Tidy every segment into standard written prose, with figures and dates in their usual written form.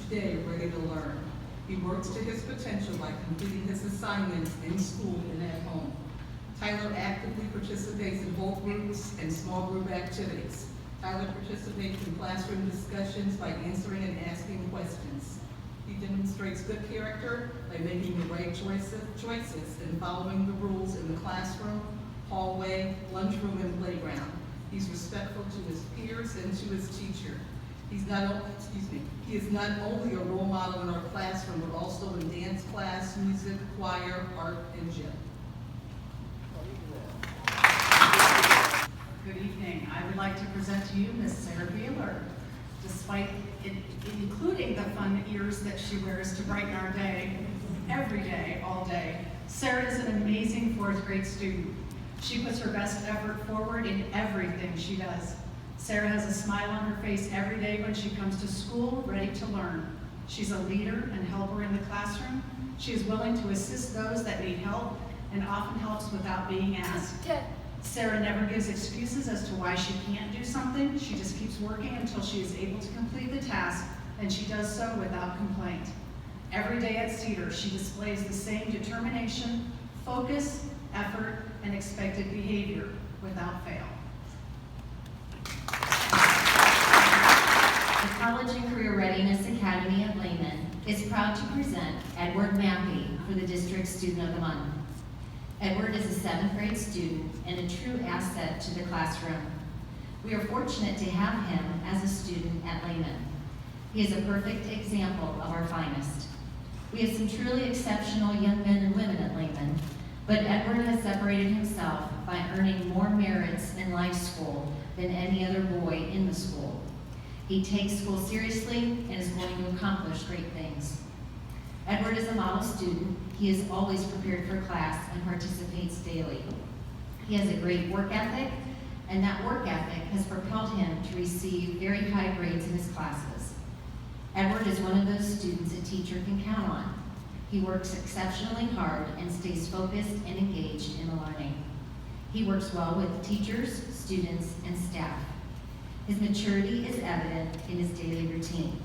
each day ready to learn. He works to his potential by completing his assignments in school and at home. Tyler actively participates in both groups and small group activities. Tyler participates in classroom discussions by answering and asking questions. He demonstrates good character by making the right choices and following the rules in the classroom, hallway, lunchroom, and playground. He's respectful to his peers and to his teacher. He is not only a role model in our classroom, but also in dance class, music, choir, art, and gym. Good evening. I would like to present to you Miss Sarah Beeler. Despite including the fun ears that she wears to brighten our day, every day, all day, Sarah is an amazing fourth grade student. She puts her best effort forward in everything she does. Sarah has a smile on her face every day when she comes to school, ready to learn. She's a leader and helper in the classroom. She is willing to assist those that need help and often helps without being asked. Sarah never gives excuses as to why she can't do something. She just keeps working until she is able to complete the task, and she does so without complaint. Every day at Cedar, she displays the same determination, focus, effort, and expected behavior without fail. The College and Career Readiness Academy of Lehman is proud to present Edward Mappy for the District Student of the Month. Edward is a 7th grade student and a true asset to the classroom. We are fortunate to have him as a student at Lehman. He is a perfect example of our finest. We have some truly exceptional young men and women at Lehman, but Edward has separated himself by earning more merits in life school than any other boy in the school. He takes school seriously and is going to accomplish great things. Edward is a model student. He is always prepared for class and participates daily. He has a great work ethic, and that work ethic has propelled him to receive very high grades in his classes. Edward is one of those students a teacher can count on. He works exceptionally hard and stays focused and engaged in the learning. He works well with teachers, students, and staff. His maturity is evident in his daily routine.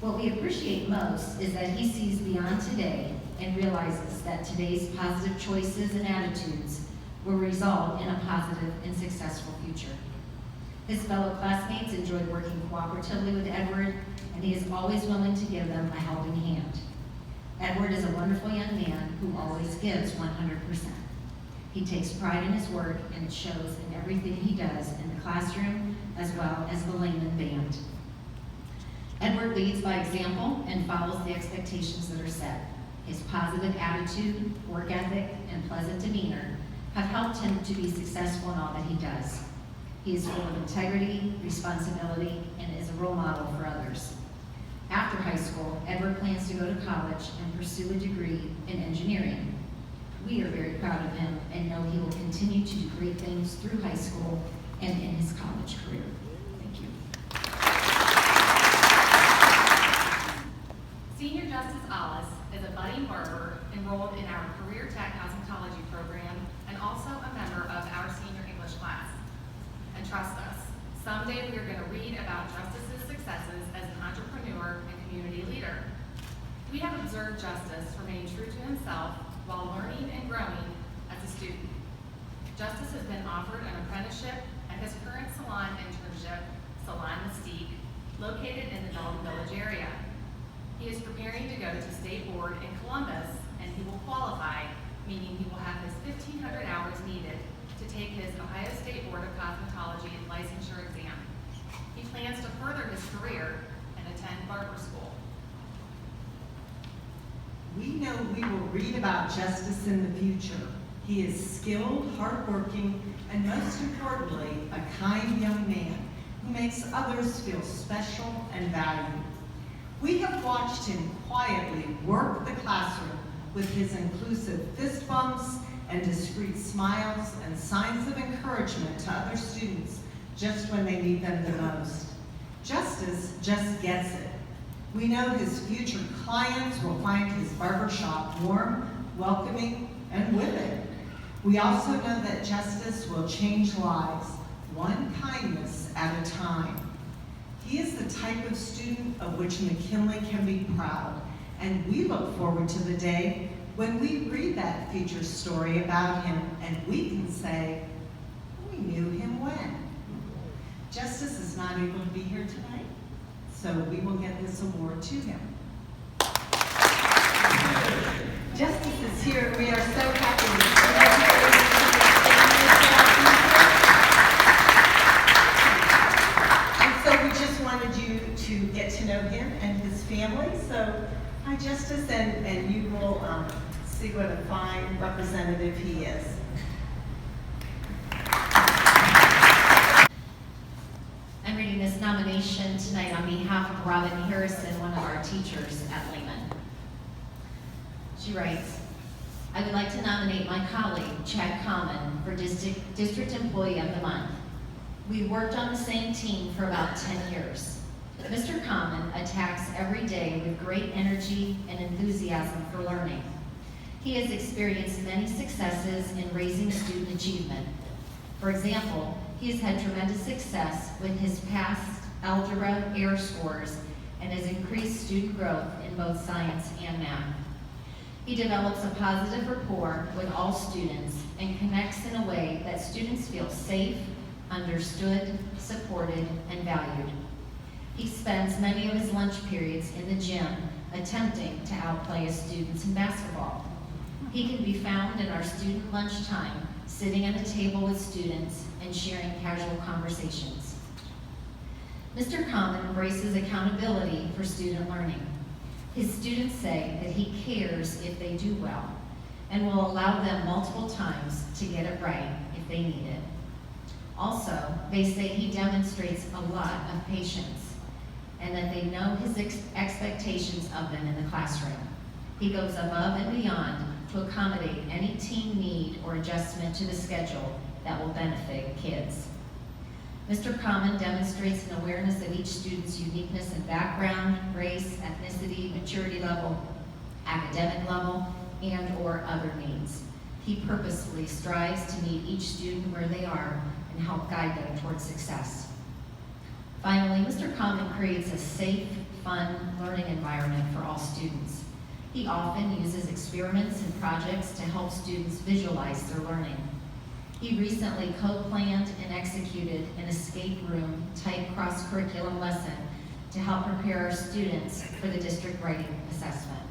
What we appreciate most is that he sees beyond today and realizes that today's positive choices and attitudes will result in a positive and successful future. His fellow classmates enjoy working cooperatively with Edward, and he is always willing to give them a helping hand. Edward is a wonderful young man who always gives 100%. He takes pride in his work, and it shows in everything he does in the classroom as well as the Lehman Band. Edward leads by example and follows the expectations that are set. His positive attitude, work ethic, and pleasant demeanor have helped him to be successful in all that he does. He is full of integrity, responsibility, and is a role model for others. After high school, Edward plans to go to college and pursue a degree in engineering. We are very proud of him and know he will continue to do great things through high school and in his college career. Thank you. Senior Justice Alice is a budding barber enrolled in our Career Tech Cosmetology program and also a member of our senior English class. And trust us, someday we are going to read about Justice's successes as an entrepreneur and community leader. We have observed Justice remain true to himself while learning and growing as a student. Justice has been offered an apprenticeship at his current salon internship, Salon Mystique, located in the Dalton Village area. He is preparing to go to state board in Columbus, and he will qualify, meaning he will have his 1,500 hours needed to take his Ohio State Board of Cosmetology licensure exam. He plans to further his career and attend barber school. We know we will read about Justice in the future. He is skilled, hardworking, and most importantly, a kind young man who makes others feel special and valued. We have watched him quietly work the classroom with his inclusive fist bumps and discreet smiles and signs of encouragement to other students just when they need them the most. Justice just gets it. We know his future clients will find his barbershop warm, welcoming, and with it. We also know that Justice will change lives, one kindness at a time. He is the type of student of which McKinley can be proud, and we look forward to the day when we read that feature story about him and we can say, we knew him when. Justice is not able to be here tonight, so we will get this award to him. Justice is here. We are so happy. And so we just wanted you to get to know him and his family. So hi, Justice, and you will see what a fine representative he is. I'm reading this nomination tonight on behalf of Robin Harrison, one of our teachers at Lehman. She writes, I would like to nominate my colleague, Chad Common, for District Employee of the Month. We worked on the same team for about 10 years. Mr. Common attacks every day with great energy and enthusiasm for learning. He has experienced many successes in raising student achievement. For example, he has had tremendous success with his past algebra AIR scores and has increased student growth in both science and math. He develops a positive rapport with all students and connects in a way that students feel safe, understood, supported, and valued. He spends many of his lunch periods in the gym attempting to outplay his students in basketball. He can be found in our student lunch time, sitting at a table with students and sharing casual conversations. Mr. Common embraces accountability for student learning. His students say that he cares if they do well and will allow them multiple times to get it right if they need it. Also, they say he demonstrates a lot of patience and that they know his expectations of them in the classroom. He goes above and beyond to accommodate any team need or adjustment to the schedule that will benefit kids. Mr. Common demonstrates an awareness of each student's uniqueness and background, race, ethnicity, maturity level, academic level, and/or other needs. He purposefully strives to meet each student where they are and help guide them towards success. Finally, Mr. Common creates a safe, fun learning environment for all students. He often uses experiments and projects to help students visualize their learning. He recently co-planned and executed an escape room type cross-curriculum lesson to help prepare our students for the district writing assessment.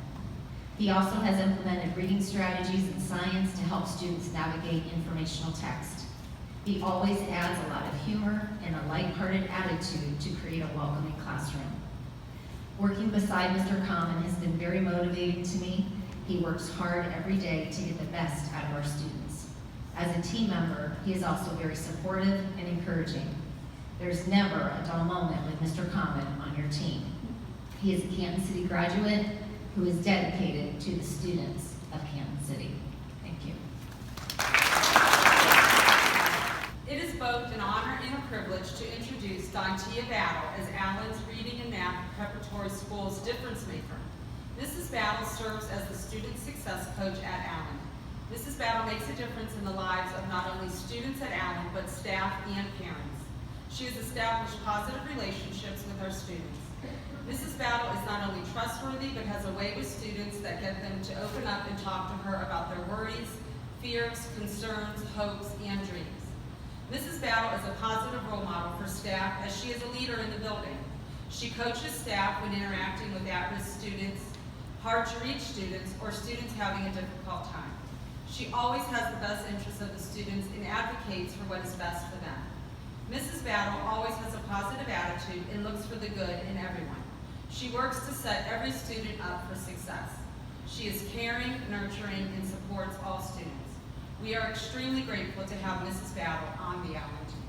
He also has implemented reading strategies in science to help students navigate informational text. He always adds a lot of humor and a lighthearted attitude to create a welcoming classroom. Working beside Mr. Common has been very motivating to me. He works hard every day to get the best out of our students. As a team member, he is also very supportive and encouraging. There's never a dull moment with Mr. Common on your team. He is a Canton City graduate who is dedicated to the students of Canton City. Thank you. It is both an honor and a privilege to introduce Dontia Battle as Allen's Reading and Math Preparatory School's difference maker. Mrs. Battle serves as the student success coach at Allen. Mrs. Battle makes a difference in the lives of not only students at Allen, but staff and parents. She has established positive relationships with our students. Mrs. Battle is not only trustworthy, but has a way with students that get them to open up and talk to her about their worries, fears, concerns, hopes, and dreams. Mrs. Battle is a positive role model for staff as she is a leader in the building. She coaches staff when interacting with at-risk students, hard-to-reach students, or students having a difficult time. She always has the best interests of the students and advocates for what is best for them. Mrs. Battle always has a positive attitude and looks for the good in everyone. She works to set every student up for success. She is caring, nurturing, and supports all students. We are extremely grateful to have Mrs. Battle on the Allen team.